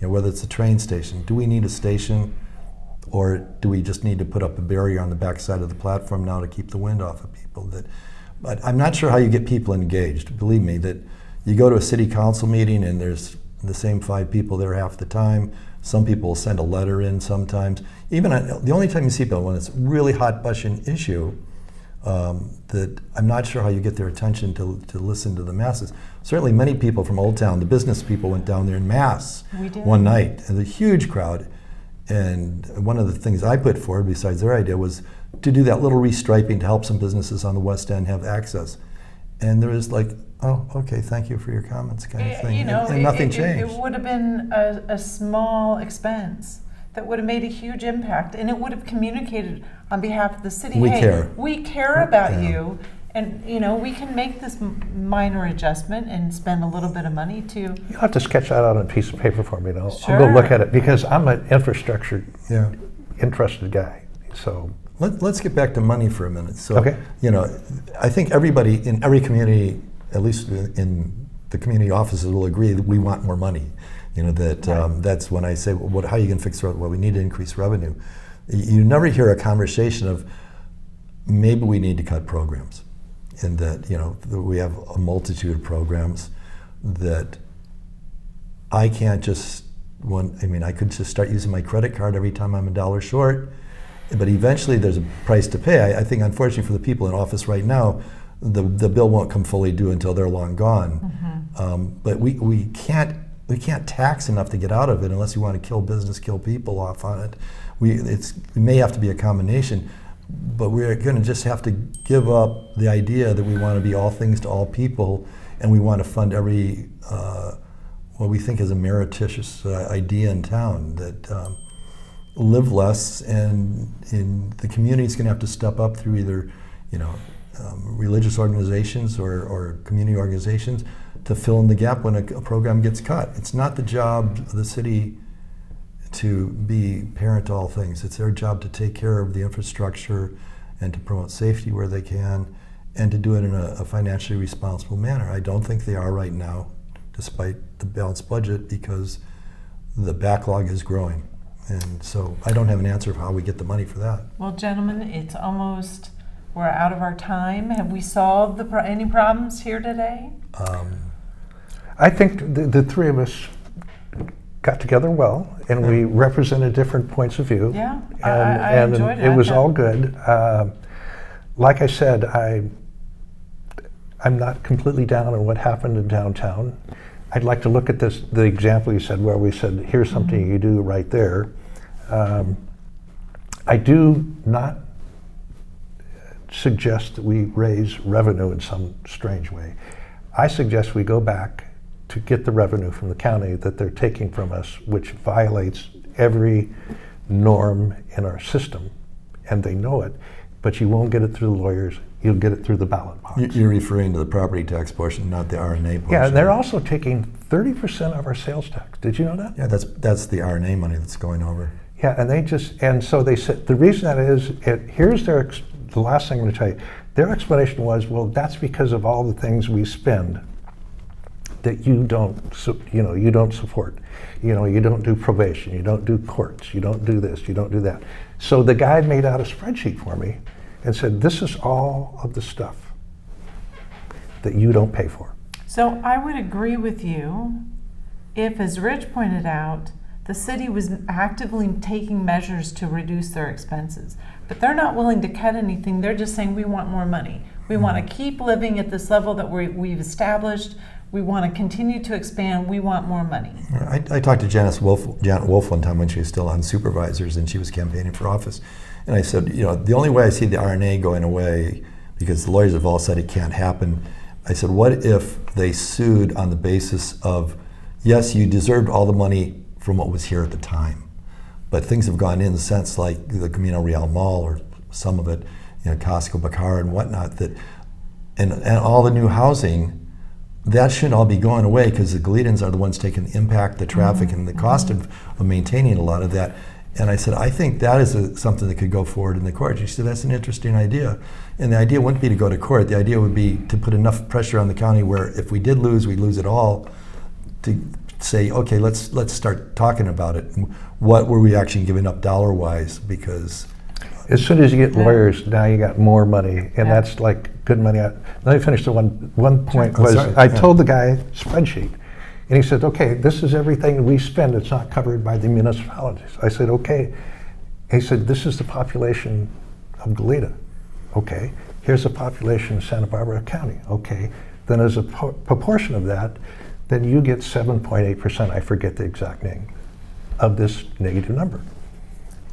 whether it's a train station, do we need a station, or do we just need to put up a barrier on the backside of the platform now to keep the wind off of people? But I'm not sure how you get people engaged. Believe me, that you go to a city council meeting and there's the same 5 people there half the time. Some people will send a letter in sometimes. Even the only time you see people when it's a really hot button issue, that I'm not sure how you get their attention to listen to the masses. Certainly many people from Old Town, the business people, went down there in mass one night, and a huge crowd. And one of the things I put forward, besides their idea, was to do that little restriping to help some businesses on the West End have access. And there was like, "Oh, okay, thank you for your comments," kind of thing. And nothing changed. It would have been a small expense that would have made a huge impact, and it would have communicated on behalf of the city. We hey, care. We care about you, and we can make this minor adjustment and spend a little bit of money to. You'll have to sketch that out on a piece of paper for me, and I'll Sure. go look at it, because I'm an infrastructure interested guy. So Let's get back to money for a minute. So, okay. I think everybody in every community, at least in the community offices, will agree that we want more money. That's when I say, well, how are you going to fix it? Well, we need to increase revenue. You never hear a conversation of maybe we need to cut programs, and that we have a multitude of programs that I can't just I could just start using my credit card every time I'm $1 short, but eventually there's a price to pay. I think, unfortunately, for the people in office right now, the bill won't come fully due until they're long gone. But we can't tax enough to get out of it unless we want to kill business, kill people off on it. It may have to be a combination, but we're going to just have to give up the idea that we want to be all things to all people, and we want to fund every what we think is a meretricious idea in town, that live less, and the community is going to have to step up through either, religious organizations or community organizations to fill in the gap when a program gets cut. It's not the job of the city to be parent to all things. It's their job to take care of the infrastructure and to promote safety where they can, and to do it in a financially responsible manner. I don't think they are right now, despite the balanced budget, because the backlog is growing. And so I don't have an answer of how we get the money for that. Well, gentlemen, we're out of our time. Have we solved any problems here today? I think the three of us got together well, and we represented different points of view. Yeah, I enjoyed it. It was all good. Like I said, I'm not completely down on what happened in downtown. I'd like to look at the example you said, where we said, here's something you do right there. I do not suggest that we raise revenue in some strange way. I suggest we go back to get the revenue from the county that they're taking from us, which violates every norm in our system, and they know it, but you won't get it through the lawyers, you'll get it through the ballot box. You're referring to the property tax portion, not the RNA portion. Yeah, and they're also taking 30% of our sales tax. Did you know that? Yeah, that's the RNA money that's going over. Yeah, and so they said, the reason that is, here's the last thing I'm going to tell you. Their explanation was, well, that's because of all the things we spend that you don't support. You don't do probation, you don't do courts, you don't do this, you don't do that. So the guy made out a spreadsheet for me and said, this is all of the stuff that you don't pay for. So I would agree with you if, as Rich pointed out, the city was actively taking measures to reduce their expenses. But they're not willing to cut anything. They're just saying, we want more money. We want to keep living at this level that we've established. We want to continue to expand. We want more money. I talked to Janet Wolf one time when she was still on supervisors and she was campaigning for office. And I said, the only way I see the RNA going away, because the lawyers have all said it can't happen, I said, what if they sued on the basis of, yes, you deserved all the money from what was here at the time, but things have gone in since, like the Camino Real Mall, or some of it, Costco, Bacara, and whatnot, and all the new housing, that shouldn't all be going away, because the Goletans are the ones taking the impact, the traffic, and the cost of maintaining a lot of that. And I said, I think that is something that could go forward in the court. She said, that's an interesting idea. And the idea wouldn't be to go to court. The idea would be to put enough pressure on the county where if we did lose, we'd lose it all, to say, okay, let's start talking about it. What were we actually giving up dollar-wise? Because as soon as you get lawyers, now you got more money, and that's like good money. Let me finish the one point. I told the guy spreadsheet, and he said, okay, this is everything we spend. It's not covered by the municipalities. I said, okay. He said, this is the population of Goleta. Okay. Here's the population of Santa Barbara County. Okay. Then as a proportion of that, then you get 7.8%, I forget the exact name, of this negative number.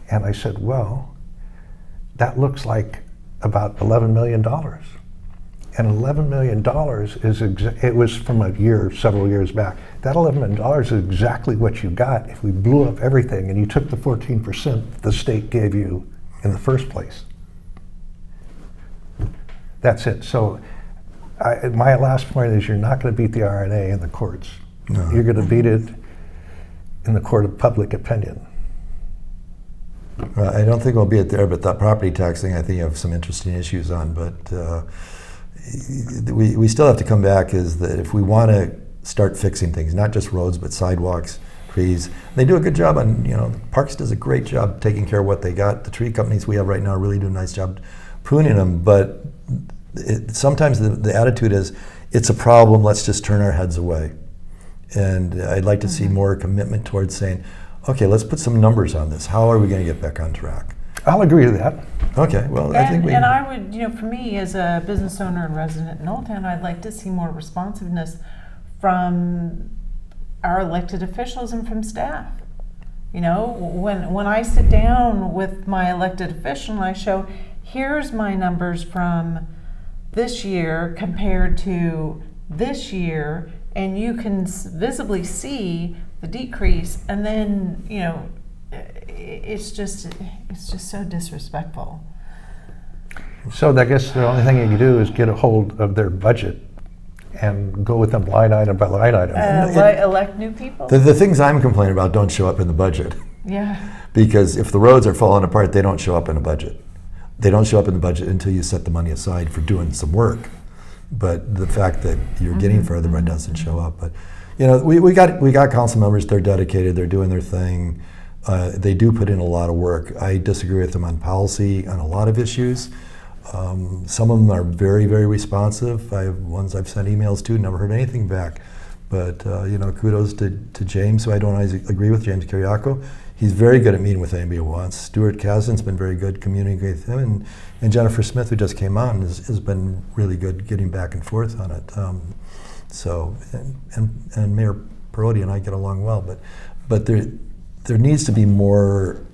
And I said, well, that looks like about $11 million. And $11 million it was from several years back. That $11 million is exactly what you got if we blew up everything and you took the 14% the state gave you in the first place. That's it. So my last point is, you're not going to beat the RNA in the courts. No. You're going to beat it in the court of public opinion. I don't think we'll be it there, but that property tax thing, I think you have some interesting issues on. But we still have to come back, is that if we want to start fixing things, not just roads, but sidewalks, trees. They do a good job on, Parks does a great job taking care of what they got. The tree companies we have right now really do a nice job pruning them, but sometimes the attitude is, it's a problem, let's just turn our heads away. And I'd like to see more commitment towards saying, okay, let's put some numbers on this. How are we going to get back on track? I'll agree to that. Okay, well, I think we... And I would, for me as a business owner and resident in Old Town, I'd like to see more responsiveness from our elected officials and from staff. When I sit down with my elected official and I show, here's my numbers from this year compared to this year, and you can visibly see the decrease, and then, it's just so disrespectful. So I guess the only thing you can do is get a hold of their budget and go with them line item by line item. Elect new people? The things I'm complaining about don't show up in the budget. Yeah. Because if the roads are falling apart, they don't show up in a budget. They don't show up in the budget until you set the money aside for doing some work. But the fact that you're getting further doesn't show up. But we got council members. They're dedicated. They're doing their thing. They do put in a lot of work. I disagree with them on policy on a lot of issues. Some of them are very, very responsive. I have ones I've sent emails to, never heard anything back. But kudos to James, who I don't always agree with, James Kiriakou. He's very good at meeting with anybody who wants. Stuart Kasdan's been very good communicating with him, and Jennifer Smith, who just came on, has been really good getting back and forth on it. And Mayor Perotti and I get along well, but there needs to be more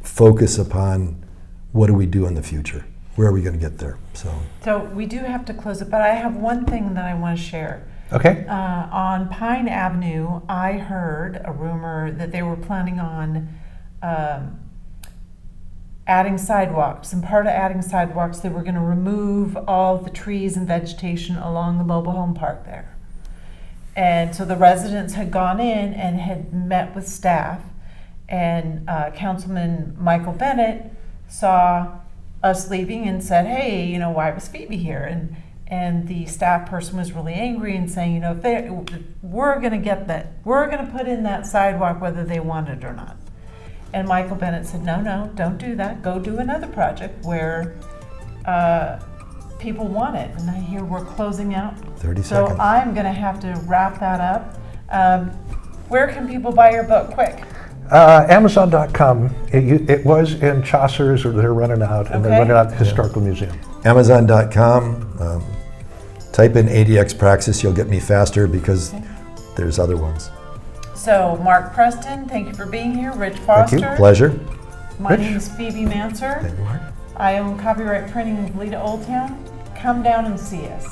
focus upon what do we do in the future. Where are we going to get there? So we do have to close it, but I have one thing that I want to share. Okay. On Pine Avenue, I heard a rumor that they were planning on adding sidewalks. And part of adding sidewalks, they were going to remove all the trees and vegetation along the mobile home park there. And so the residents had gone in and had met with staff, and Councilman Michael Bennett saw us leaving and said, hey, why was Phoebe here? And the staff person was really angry and saying, we're going to put in that sidewalk whether they want it or not. And Michael Bennett said, no, don't do that. Go do another project where people want it. And I hear we're closing out. 30 so seconds. I'm going to have to wrap that up. Where can people buy your book? Quick. Amazon.com. It was in Chaucer's, or they're running out, and they're running out at the Historical Museum. Amazon.com. Type in ADX Praxis. You'll get me faster because there's other ones. So, Mark Preston, thank you for being here. Rich Foster. Thank you. Pleasure. My name is Phebe Mansur. Thank you, Mark. I own Copyright Printing in Goleta Old Town. Come down and see us.